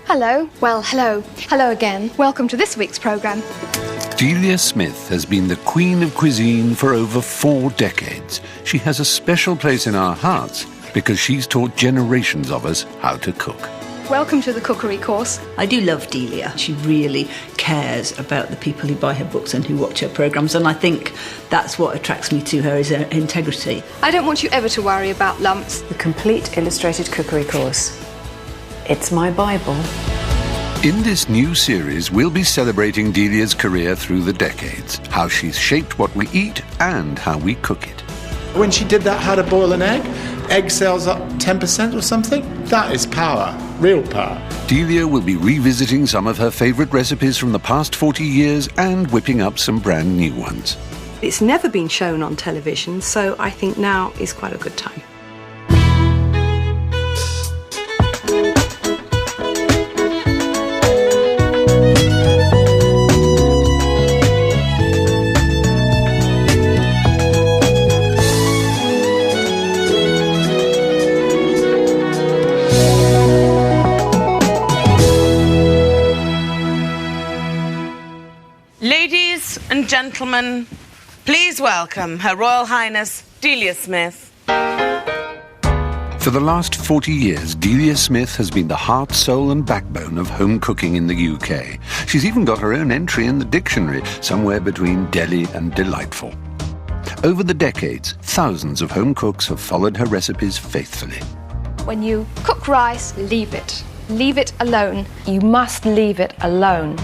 Hello. Well, hello. Hello again. Welcome to this week's programme. Delia Smith has been the queen of cuisine for over 4 decades. She has a special place in our hearts because she's taught generations of us how to cook. Welcome to the cookery course. I do love Delia. She really cares about the people who buy her books and who watch her programmes, and I think that's what attracts me to her, is her integrity. I don't want you ever to worry about lumps. The complete illustrated cookery course. It's my Bible. In this new series, we'll be celebrating Delia's career through the decades, how she's shaped what we eat and how we cook it. When she did that, how to boil an egg sales up 10% or something. That is power, real power. Delia will be revisiting some of her favourite recipes from the past 40 years and whipping up some brand new ones. It's never been shown on television, so I think now is quite a good time. Ladies and gentlemen, please welcome Her Royal Highness Delia Smith. For the last 40 years, Delia Smith has been the heart, soul and backbone of home cooking in the UK. She's even got her own entry in the dictionary, somewhere between deli and delightful. Over the decades, thousands of home cooks have followed her recipes faithfully. When you cook rice, leave it. Leave it alone. You must leave it alone.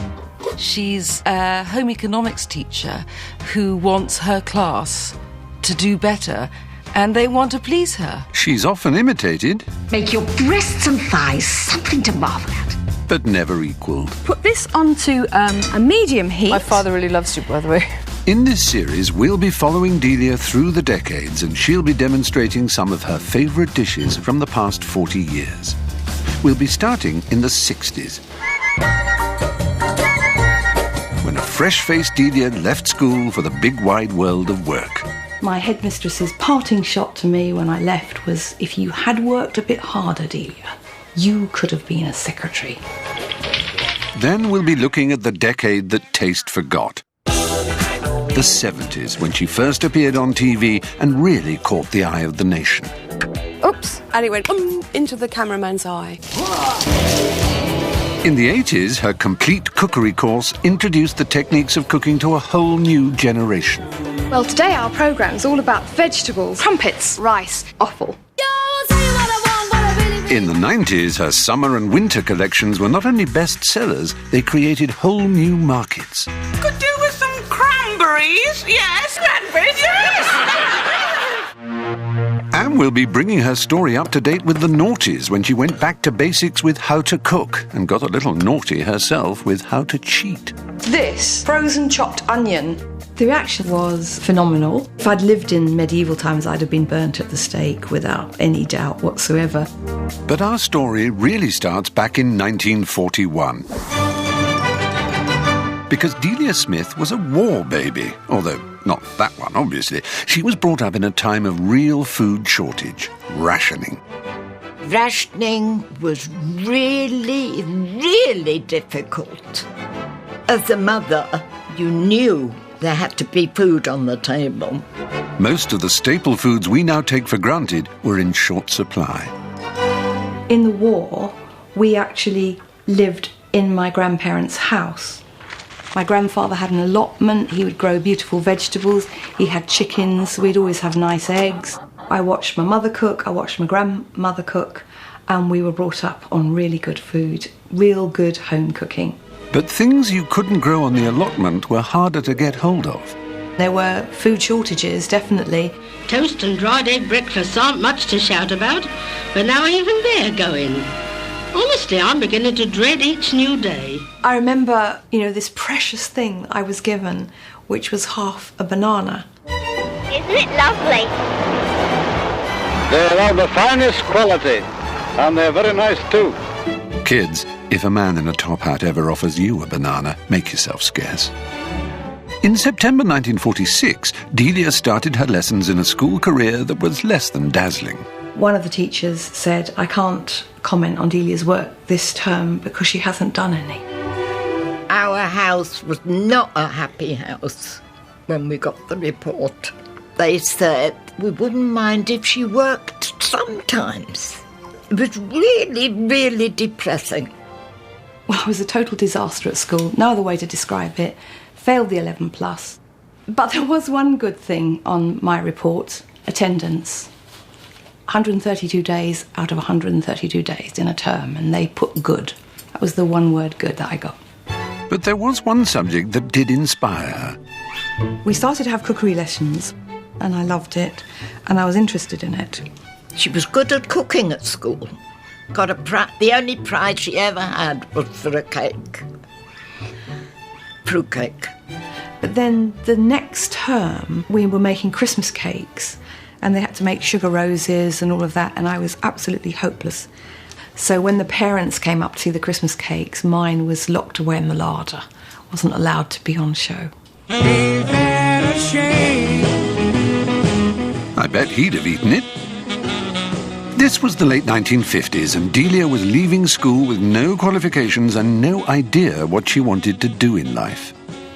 She's a home economics teacher who wants her class to do better, and they want to please her. She's often imitated, make your breasts and thighs something to marvel at, but never equalled. Put this onto a medium heat. My father really loves you, by the way. In this series, we'll be following Delia through the decades, and she'll be demonstrating some of her favourite dishes from the past 40 years. We'll be starting in the 60s. When a fresh-faced Delia left school for the big wide world of work. My headmistress's parting shot to me when I left was, if you had worked a bit harder, Delia, you could have been a secretary. Then we'll be looking at the decade that taste forgot. The 70s, when she first appeared on TV and really caught the eye of the nation. Oops. And it went into the cameraman's eye. In the 80s, her complete cookery course introduced the techniques of cooking to a whole new generation. Well, today our programme's all about vegetables, crumpets, rice, offal. In the 90s, her summer and winter collections were not only bestsellers, they created whole new markets. Could do with some cranberries, yes, cranberries, yes! And we'll be bringing her story up to date with the noughties when she went back to basics with how to cook and got a little naughty herself with how to cheat. This frozen chopped onion. The reaction was phenomenal. If I'd lived in medieval times, I'd have been burnt at the stake without any doubt whatsoever. But our story really starts back in 1941. Because Delia Smith was a war baby, although not that one, obviously. She was brought up in a time of real food shortage, rationing. Rationing was really, really difficult. As a mother, you knew there had to be food on the table. Most of the staple foods we now take for granted were in short supply. In the war, we actually lived in my grandparents' house. My grandfather had an allotment, he would grow beautiful vegetables, he had chickens, we'd always have nice eggs. I watched my mother cook, I watched my grandmother cook, and we were brought up on really good food, real good home cooking. But things you couldn't grow on the allotment were harder to get hold of. There were food shortages, definitely. Toast and dried egg breakfasts aren't much to shout about, but now even they're going. Honestly, I'm beginning to dread each new day. I remember, this precious thing I was given, which was half a banana. Isn't it lovely? They're of the finest quality, and they're very nice too. Kids, if a man in a top hat ever offers you a banana, make yourself scarce. In September 1946, Delia started her lessons in a school career that was less than dazzling. One of the teachers said, I can't comment on Delia's work this term because she hasn't done any. Our house was not a happy house when we got the report. They said we wouldn't mind if she worked sometimes. It was really, really depressing. Well, it was a total disaster at school. No other way to describe it. Failed the 11 plus. But there was one good thing on my report, attendance. 132 days out of 132 days in a term, and they put good. That was the one word good that I got. But there was one subject that did inspire her. We started to have cookery lessons, and I loved it, and I was interested in it. She was good at cooking at school. Got the only prize she ever had was for a cake. Fruit cake. But then the next term, we were making Christmas cakes, and they had to make sugar roses and all of that, and I was absolutely hopeless. So when the parents came up to see the Christmas cakes, mine was locked away in the larder. Wasn't allowed to be on show. I bet he'd have eaten it. This was the late 1950s, and Delia was leaving school with no qualifications and no idea what she wanted to do in life.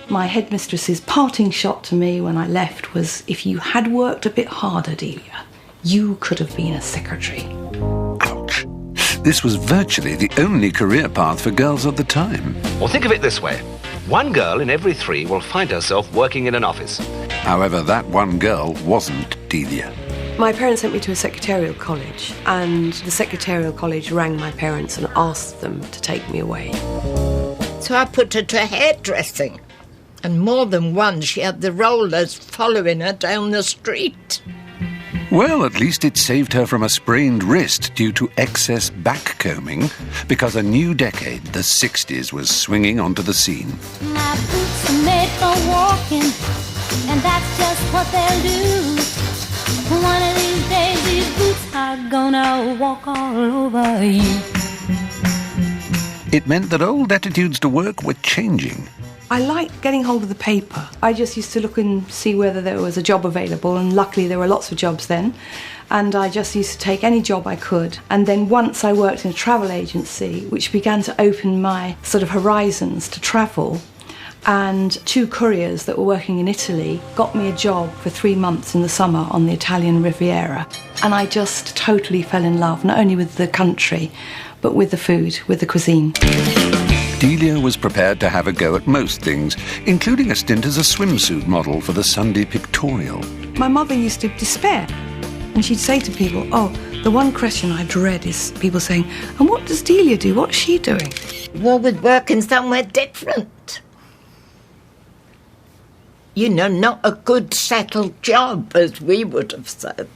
My headmistress's parting shot to me when I left was, if you had worked a bit harder, Delia, you could have been a secretary. Ouch. This was virtually the only career path for girls at the time. Or think of it this way. One girl in every 3 will find herself working in an office. However, that one girl wasn't Delia. My parents sent me to a secretarial college, and the secretarial college rang my parents and asked them to take me away. So I put her to hairdressing. And more than once she had the rollers following her down the street. Well, at least it saved her from a sprained wrist due to excess backcombing, because a new decade, the 60s, was swinging onto the scene. My boots are made for walking, and that's just what they'll do. One of these days, these boots are gonna walk all over you. It meant that old attitudes to work were changing. I liked getting hold of the paper. I just used to look and see whether there was a job available, and luckily there were lots of jobs then. And I just used to take any job I could. And then once I worked in a travel agency, which began to open my sort of horizons to travel, and 2 couriers that were working in Italy got me a job for 3 months in the summer on the Italian Riviera. And I just totally fell in love, not only with the country, but with the food, with the cuisine. Delia was prepared to have a go at most things, including a stint as a swimsuit model for the Sunday Pictorial. My mother used to despair, and she'd say to people, oh, the one question I dread is people saying, and what does Delia do? What's she doing? Well, with working somewhere different. You know, not a good settled job, as we would have said.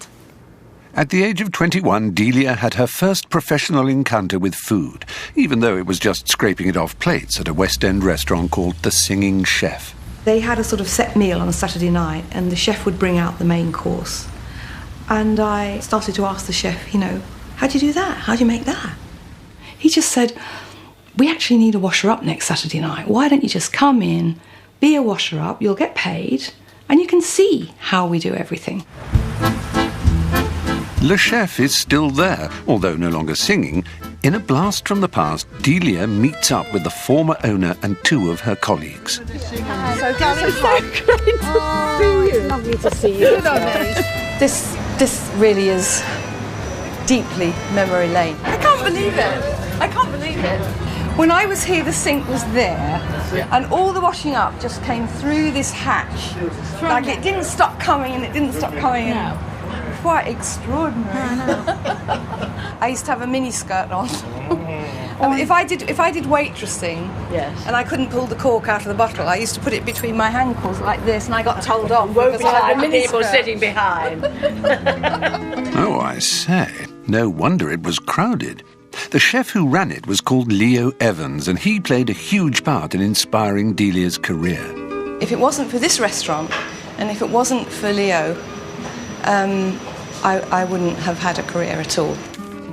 At the age of 21, Delia had her first professional encounter with food, even though it was just scraping it off plates at a West End restaurant called The Singing Chef. They had a sort of set meal on a Saturday night, and the chef would bring out the main course. And I started to ask the chef, you know, how do you do that? How do you make that? He just said, we actually need a washer-up next Saturday night. Why don't you just come in, be a washer-up, you'll get paid, and you can see how we do everything. Le Chef is still there, although no longer singing. In a blast from the past, Delia meets up with the former owner and 2 of her colleagues. So great to see you. Lovely to see you. This really is deeply memory lane. I can't believe it. I can't believe it. When I was here, the sink was there, and all the washing up just came through this hatch. Like it didn't stop coming, and it didn't stop coming. No. Quite extraordinary. I used to have a mini skirt on. If I did waitressing, yes, and I couldn't pull the cork out of the bottle, I used to put it between my ankles like this, and I got told off because I had a mini people skirt sitting behind. Oh, I say. No wonder it was crowded. The chef who ran it was called Leo Evans, and he played a huge part in inspiring Delia's career. If it wasn't for this restaurant, and if it wasn't for Leo, I wouldn't have had a career at all.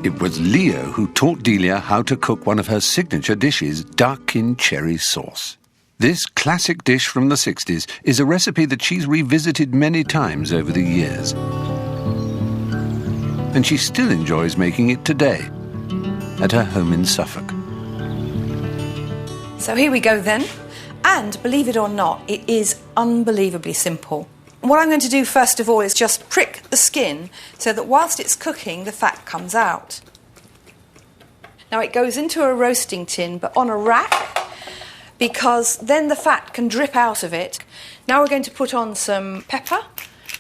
It was Leo who taught Delia how to cook one of her signature dishes, duck in cherry sauce. This classic dish from the 60s is a recipe that she's revisited many times over the years. and she still enjoys making it today at her home in Suffolk. So here we go then. And believe it or not, it is unbelievably simple. What I'm going to do first of all is just prick the skin so that whilst it's cooking, the fat comes out. Now it goes into a roasting tin, but on a rack, because then the fat can drip out of it. Now we're going to put on some pepper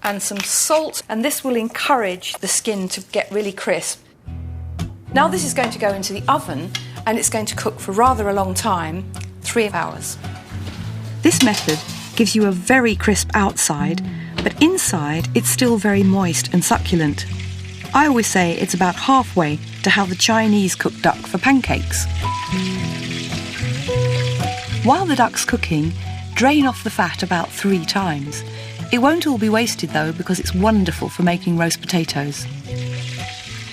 and some salt, and this will encourage the skin to get really crisp. Now this is going to go into the oven, and it's going to cook for rather a long time, 3 hours. This method gives you a very crisp outside, but inside it's still very moist and succulent. I always say it's about halfway to how the Chinese cook duck for pancakes. While the duck's cooking, drain off the fat about 3 times. It won't all be wasted though, because it's wonderful for making roast potatoes.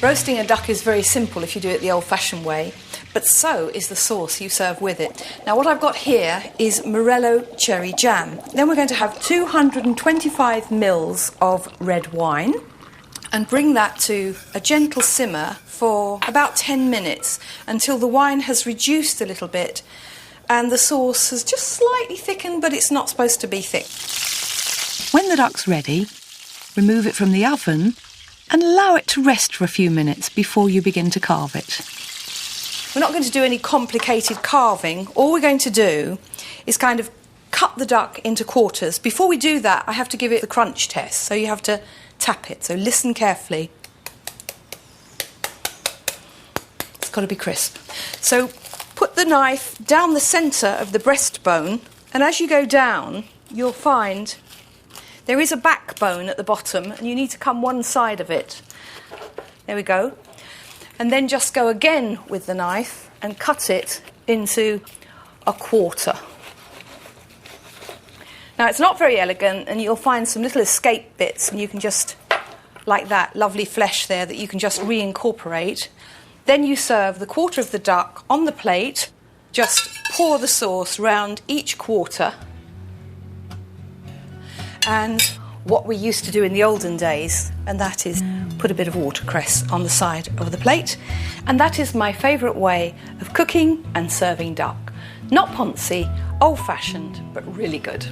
Roasting a duck is very simple if you do it the old-fashioned way, but so is the sauce you serve with it. Now what I've got here is Morello cherry jam. Then we're going to have 225 mils of red wine and bring that to a gentle simmer for about 10 minutes until the wine has reduced a little bit and the sauce has just slightly thickened, but it's not supposed to be thick. When the duck's ready, remove it from the oven and allow it to rest for a few minutes before you begin to carve it. We're not going to do any complicated carving. All we're going to do is kind of cut the duck into quarters. Before we do that, I have to give it the crunch test, so you have to tap it. So listen carefully. It's got to be crisp. So put the knife down the centre of the breastbone, and as you go down, you'll find there is a backbone at the bottom, and you need to come one side of it. There we go. And then just go again with the knife and cut it into a quarter. Now, it's not very elegant, and you'll find some little escape bits, and you can just, like that, lovely flesh there that you can just reincorporate. Then you serve the quarter of the duck on the plate. Just pour the sauce round each quarter. And what we used to do in the olden days, and that is put a bit of watercress on the side of the plate. And that is my favourite way of cooking and serving duck. Not poncy, old-fashioned, but really good.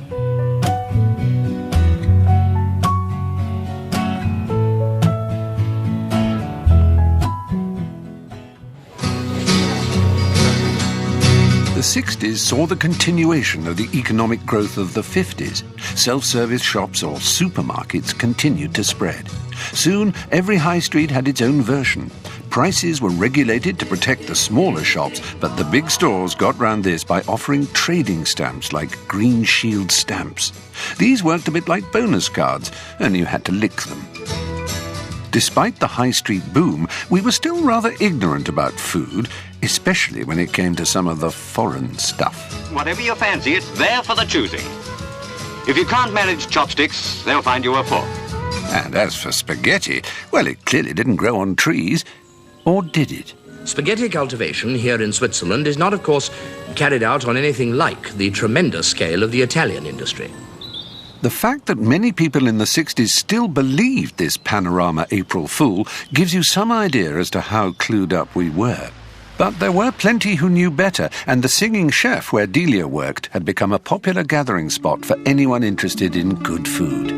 The 60s saw the continuation of the economic growth of the 50s. Self-service shops or supermarkets continued to spread. Soon, every high street had its own version. Prices were regulated to protect the smaller shops, but the big stores got round this by offering trading stamps like Green Shield stamps. These worked a bit like bonus cards, only you had to lick them. Despite the high street boom, we were still rather ignorant about food, especially when it came to some of the foreign stuff. Whatever you fancy, it's there for the choosing. If you can't manage chopsticks, they'll find you a fork. And as for spaghetti, well, it clearly didn't grow on trees. Or did it? Spaghetti cultivation here in Switzerland is not, of course, carried out on anything like the tremendous scale of the Italian industry. The fact that many people in the 60s still believed this panorama April Fool gives you some idea as to how clued up we were. But there were plenty who knew better, and the Singing Chef, where Delia worked, had become a popular gathering spot for anyone interested in good food.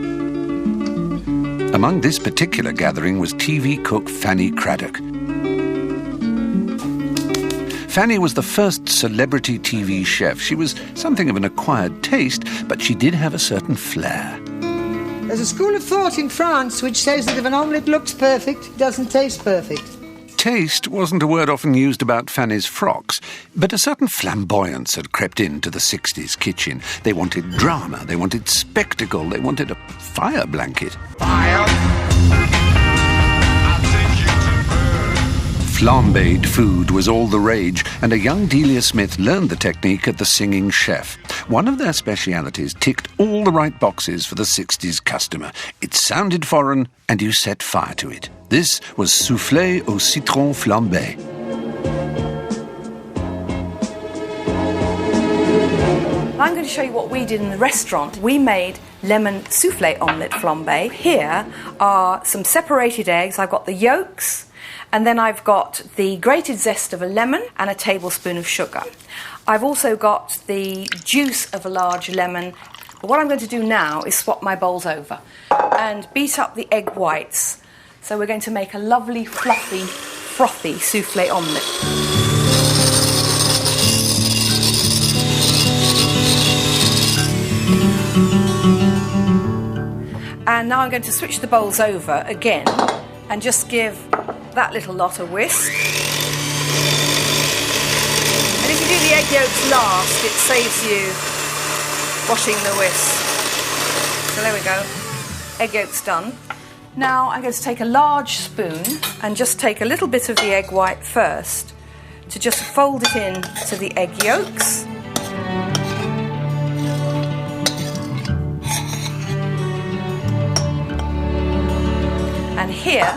Among this particular gathering was TV cook Fanny Cradock. Fanny was the first celebrity TV chef. She was something of an acquired taste, but she did have a certain flair. There's a school of thought in France which says that if an omelette looks perfect, it doesn't taste perfect. Taste wasn't a word often used about Fanny's frocks, but a certain flamboyance had crept into the 60s kitchen. They wanted drama, they wanted spectacle, they wanted a fire blanket. Fire! Flambéed food was all the rage, and a young Delia Smith learned the technique at the Singing Chef. One of their specialities ticked all the right boxes for the 60s customer. It sounded foreign, and you set fire to it. This was soufflé au citron flambé. I'm going to show you what we did in the restaurant. We made lemon soufflé omelette flambé. Here are some separated eggs. I've got the yolks, and then I've got the grated zest of a lemon and a tablespoon of sugar. I've also got the juice of a large lemon. But what I'm going to do now is swap my bowls over and beat up the egg whites. So we're going to make a lovely, fluffy, frothy soufflé omelette. And now I'm going to switch the bowls over again and just give that little lot a whisk. And if you do the egg yolks last, it saves you washing the whisk. So there we go. Egg yolks done. Now I'm going to take a large spoon and just take a little bit of the egg white first to just fold it in to the egg yolks. And here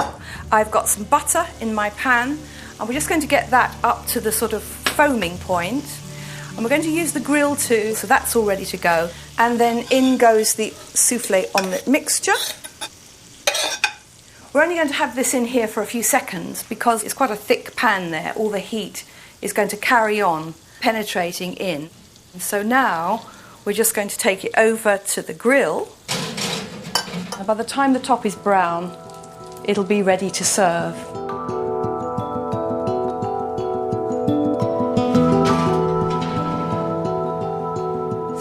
I've got some butter in my pan, and we're just going to get that up to the sort of foaming point. And we're going to use the grill too, so that's all ready to go. And then in goes the soufflé omelette mixture. We're only going to have this in here for a few seconds because it's quite a thick pan there. All the heat is going to carry on penetrating in. So now we're just going to take it over to the grill. And by the time the top is brown, it'll be ready to serve.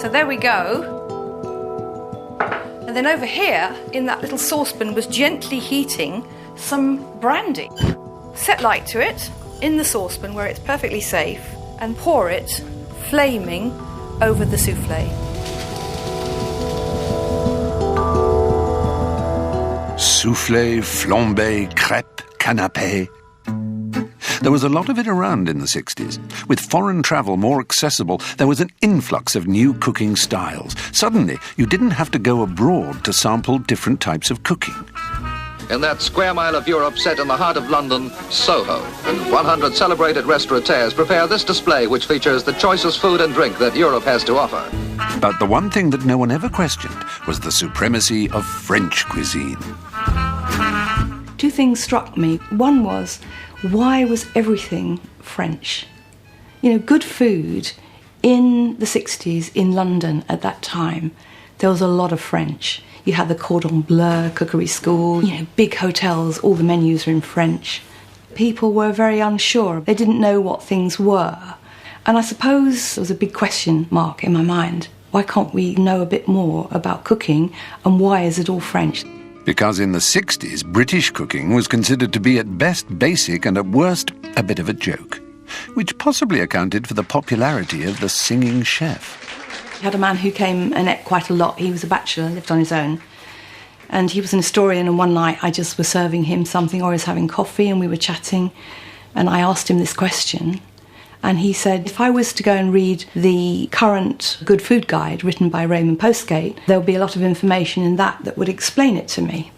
So there we go. And then over here, in that little saucepan, was gently heating some brandy. Set light to it in the saucepan where it's perfectly safe and pour it, flaming, over the soufflé. Soufflé, flambé, crêpe, canapé. There was a lot of it around in the 60s. With foreign travel more accessible, there was an influx of new cooking styles. Suddenly, you didn't have to go abroad to sample different types of cooking. In that square mile of Europe set in the heart of London, Soho, and 100 celebrated restaurateurs prepare this display which features the choicest food and drink that Europe has to offer. But the one thing that no one ever questioned was the supremacy of French cuisine. Two things struck me. One was, why was everything French? You know, good food in the 60s in London at that time, there was a lot of French. You had the Cordon Bleu cookery school, you know, big hotels, all the menus were in French. People were very unsure. They didn't know what things were. And I suppose there was a big question mark in my mind. Why can't we know a bit more about cooking, and why is it all French? Because in the 60s, British cooking was considered to be at best basic and at worst a bit of a joke, which possibly accounted for the popularity of the singing chef. I had a man who came and ate quite a lot. He was a bachelor, lived on his own. And he was an historian, and one night I just was serving him something, or I was having coffee and we were chatting, and I asked him this question. And he said, if I was to go and read the current Good Food Guide written by Raymond Postgate, there would be a lot of information in that would explain it to me.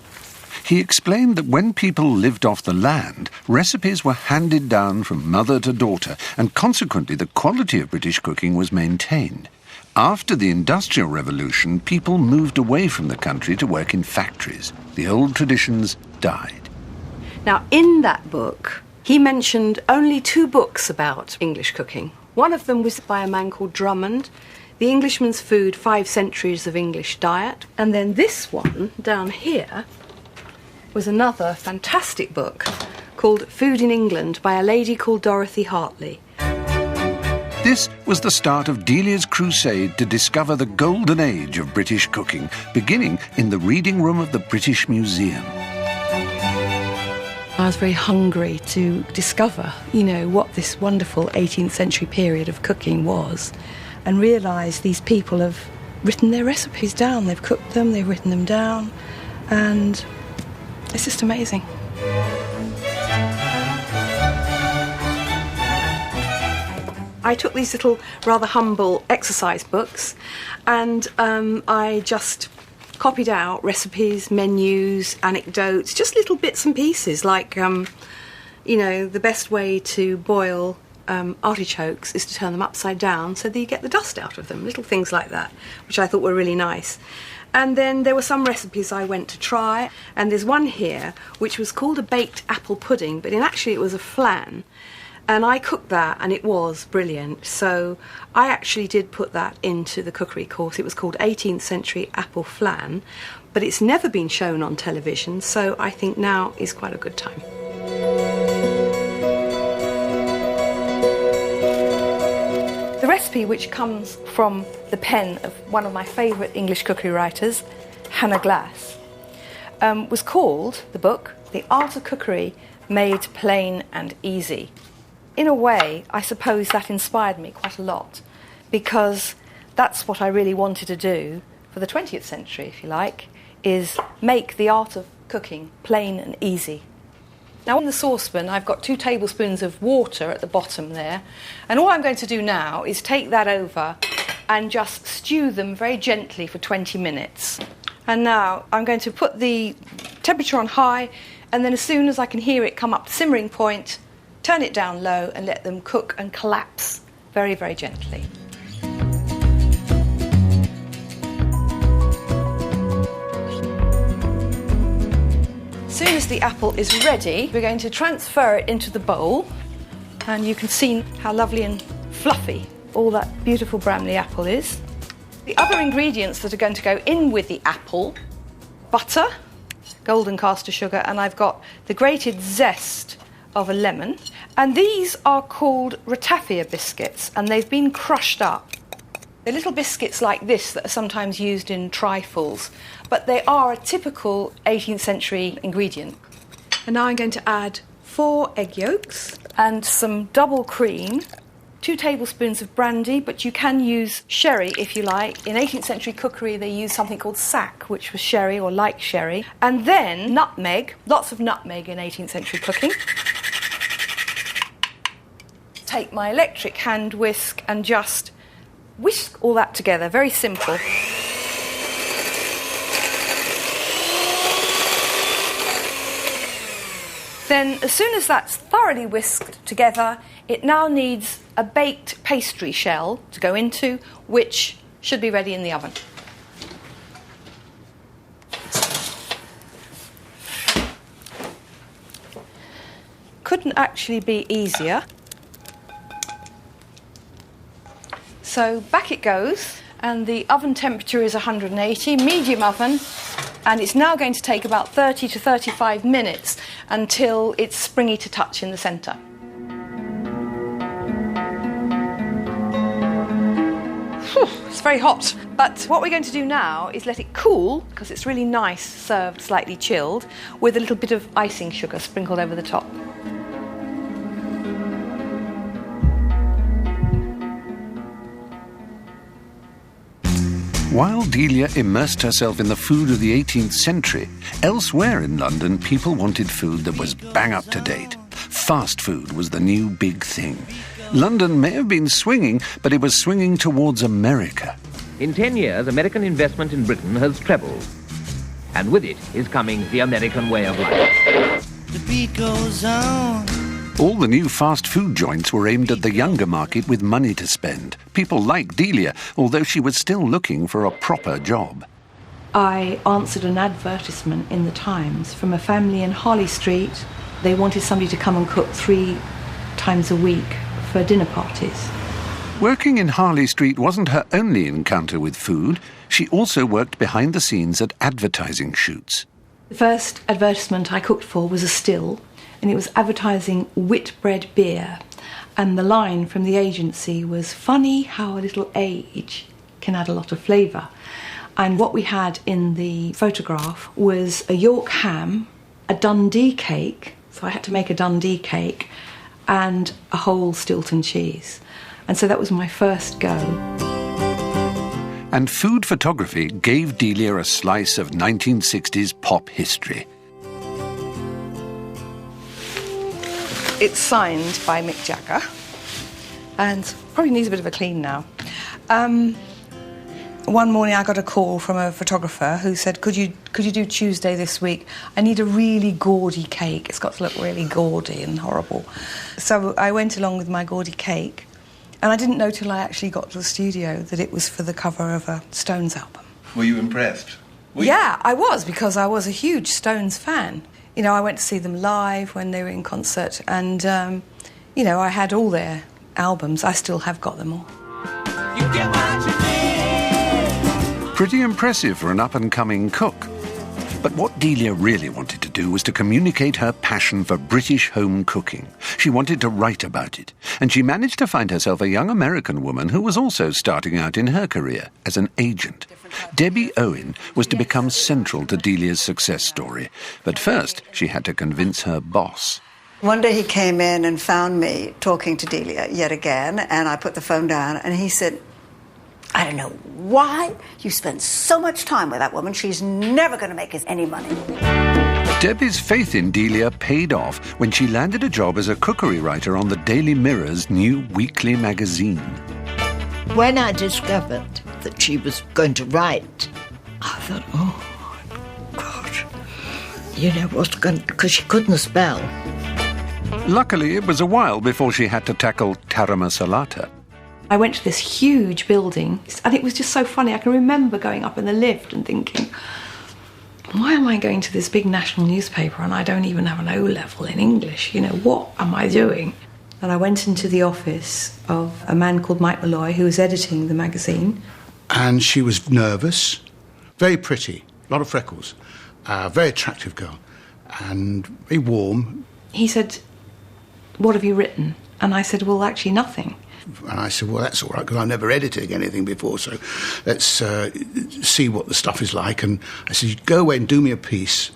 He explained that when people lived off the land, recipes were handed down from mother to daughter, and consequently the quality of British cooking was maintained. After the Industrial Revolution, people moved away from the country to work in factories. The old traditions died. Now, in that book, he mentioned only 2 books about English cooking. One of them was by a man called Drummond, The Englishman's Food, 5 Centuries of English Diet. And then this one, down here, was another fantastic book called Food in England by a lady called Dorothy Hartley. This was the start of Delia's crusade to discover the golden age of British cooking, beginning in the reading room of the British Museum. I was very hungry to discover, you know, what this wonderful 18th century period of cooking was, and realise these people have written their recipes down. They've cooked them, they've written them down, and it's just amazing. I took these little rather humble exercise books and I just copied out recipes, menus, anecdotes, just little bits and pieces like, you know, the best way to boil artichokes is to turn them upside down so that you get the dust out of them, little things like that, which I thought were really nice. And then there were some recipes I went to try, and there's one here which was called a baked apple pudding, but actually it was a flan. And I cooked that, and it was brilliant. So I actually did put that into the cookery course. It was called 18th Century Apple Flan, but it's never been shown on television, so I think now is quite a good time. The recipe, which comes from the pen of one of my favourite English cookery writers, Hannah Glass, was called, the book, The Art of Cookery Made Plain and Easy. In a way, I suppose that inspired me quite a lot, because that's what I really wanted to do for the 20th century, if you like, is make the art of cooking plain and easy. Now, on the saucepan, I've got 2 tablespoons of water at the bottom there, and all I'm going to do now is take that over and just stew them very gently for 20 minutes. And now I'm going to put the temperature on high, and then as soon as I can hear it come up to simmering point, turn it down low and let them cook and collapse very, very gently. As soon as the apple is ready, we're going to transfer it into the bowl, and you can see how lovely and fluffy all that beautiful Bramley apple is. The other ingredients that are going to go in with the apple: butter, golden caster sugar, and I've got the grated zest of a lemon. And these are called ratafia biscuits, and they've been crushed up. They're little biscuits like this that are sometimes used in trifles, but they are a typical 18th century ingredient. And now I'm going to add 4 egg yolks and some double cream, 2 tablespoons of brandy, but you can use sherry if you like. In 18th century cookery they used something called sack, which was sherry or like sherry. And then nutmeg, lots of nutmeg in 18th century cooking. Take my electric hand whisk and just whisk all that together, very simple. Then, as soon as that's thoroughly whisked together, it now needs a baked pastry shell to go into, which should be ready in the oven. Couldn't actually be easier. So back it goes, and the oven temperature is 180, medium oven, and it's now going to take about 30 to 35 minutes until it's springy to touch in the centre. It's very hot, but what we're going to do now is let it cool, because it's really nice served slightly chilled, with a little bit of icing sugar sprinkled over the top. While Delia immersed herself in the food of the 18th century, elsewhere in London, people wanted food that was bang up to date. Fast food was the new big thing. London may have been swinging, but it was swinging towards America. In 10 years, American investment in Britain has trebled. And with it is coming the American way of life. The beat goes on. All the new fast food joints were aimed at the younger market with money to spend. People like Delia, although she was still looking for a proper job. I answered an advertisement in the Times from a family in Harley Street. They wanted somebody to come and cook 3 times a week for dinner parties. Working in Harley Street wasn't her only encounter with food. She also worked behind the scenes at advertising shoots. The first advertisement I cooked for was a still, and it was advertising Whitbread beer. And the line from the agency was, "Funny how a little age can add a lot of flavour." And what we had in the photograph was a York ham, a Dundee cake, so I had to make a Dundee cake, and a whole Stilton cheese. And so that was my first go. And food photography gave Delia a slice of 1960s pop history. It's signed by Mick Jagger, and probably needs a bit of a clean now. One morning I got a call from a photographer who said, could you do Tuesday this week? I need a really gaudy cake. It's got to look really gaudy and horrible. So I went along with my gaudy cake, and I didn't know till I actually got to the studio that it was for the cover of a Stones album. Were you impressed? Yeah, I was, because I was a huge Stones fan. You know, I went to see them live when they were in concert, and, you know, I had all their albums. I still have got them all. Pretty impressive for an up-and-coming cook. But what Delia really wanted to do was to communicate her passion for British home cooking. She wanted to write about it, and she managed to find herself a young American woman who was also starting out in her career as an agent. Debbie Owen was to become central to Delia's success story, but first she had to convince her boss. One day he came in and found me talking to Delia yet again, and I put the phone down, and he said, "I don't know why you spend so much time with that woman. She's never going to make us any money." Debbie's faith in Delia paid off when she landed a job as a cookery writer on the Daily Mirror's new weekly magazine. When I discovered that she was going to write, I thought, oh, God, you know what's going, because she couldn't spell. Luckily, it was a while before she had to tackle Tara Masalata. I went to this huge building, and it was just so funny. I can remember going up in the lift and thinking, why am I going to this big national newspaper and I don't even have an O-level in English? You know, what am I doing? And I went into the office of a man called Mike Malloy, who was editing the magazine. And she was nervous, very pretty, a lot of freckles, very attractive girl, and very warm. He said, "What have you written?" And I said, "Well, actually nothing." And I said, well, that's all right, because I've never edited anything before, so let's see what the stuff is like. And I said, go away and do me a piece,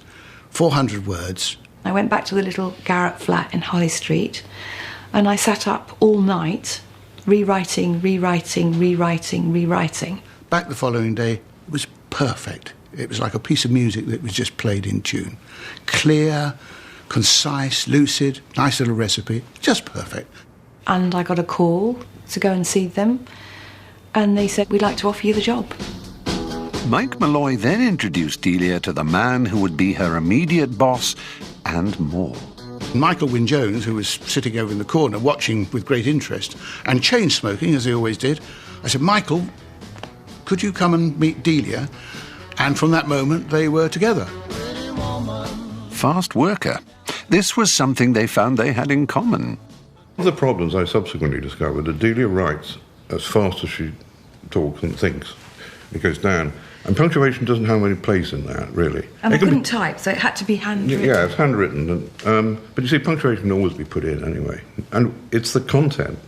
400 words. I went back to the little garret flat in Holly Street, and I sat up all night, rewriting. Back the following day, it was perfect. It was like a piece of music that was just played in tune. Clear, concise, lucid, nice little recipe, just perfect. And I got a call to go and see them, and they said, "We'd like to offer you the job." Mike Malloy then introduced Delia to the man who would be her immediate boss and more. Michael Wynne-Jones, who was sitting over in the corner watching with great interest and chain-smoking, as he always did, I said, "Michael, could you come and meet Delia?" And from that moment, they were together. Fast worker. This was something they found they had in common. One of the problems I subsequently discovered that Delia writes as fast as she talks and thinks. It goes down. And punctuation doesn't have any place in that, really. And I couldn't type, so it had to be handwritten. Yeah, it's handwritten. But you see, punctuation can always be put in anyway. And it's the content,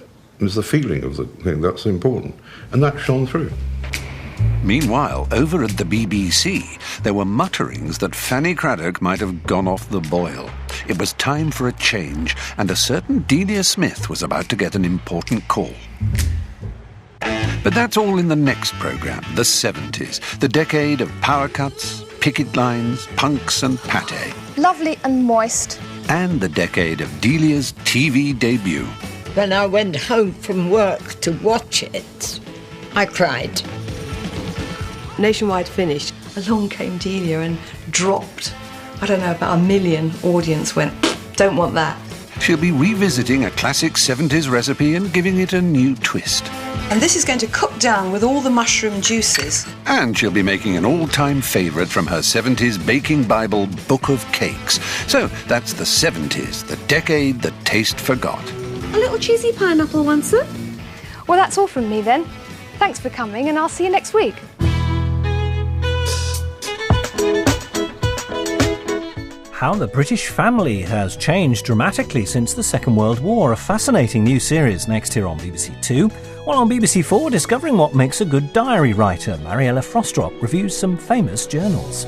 it's the feeling of the thing that's important. And that shone through. Meanwhile, over at the BBC, there were mutterings that Fanny Cradock might have gone off the boil. It was time for a change, and a certain Delia Smith was about to get an important call. But that's all in the next programme, the 70s, the decade of power cuts, picket lines, punks and pate. Lovely and moist. And the decade of Delia's TV debut. When I went home from work to watch it, I cried. Nationwide finished. Along came Delia and dropped, I don't know, about 1 million. Audience went, "Don't want that." She'll be revisiting a classic 70s recipe and giving it a new twist. And this is going to cook down with all the mushroom juices. And she'll be making an all-time favourite from her 70s baking Bible, Book of Cakes. So that's the 70s, the decade that taste forgot. A little cheesy pineapple one, sir. Well, that's all from me then. Thanks for coming, and I'll see you next week. How the British family has changed dramatically since the Second World War. A fascinating new series next here on BBC Two. While on BBC Four, discovering what makes a good diary writer. Mariella Frostrop reviews some famous journals.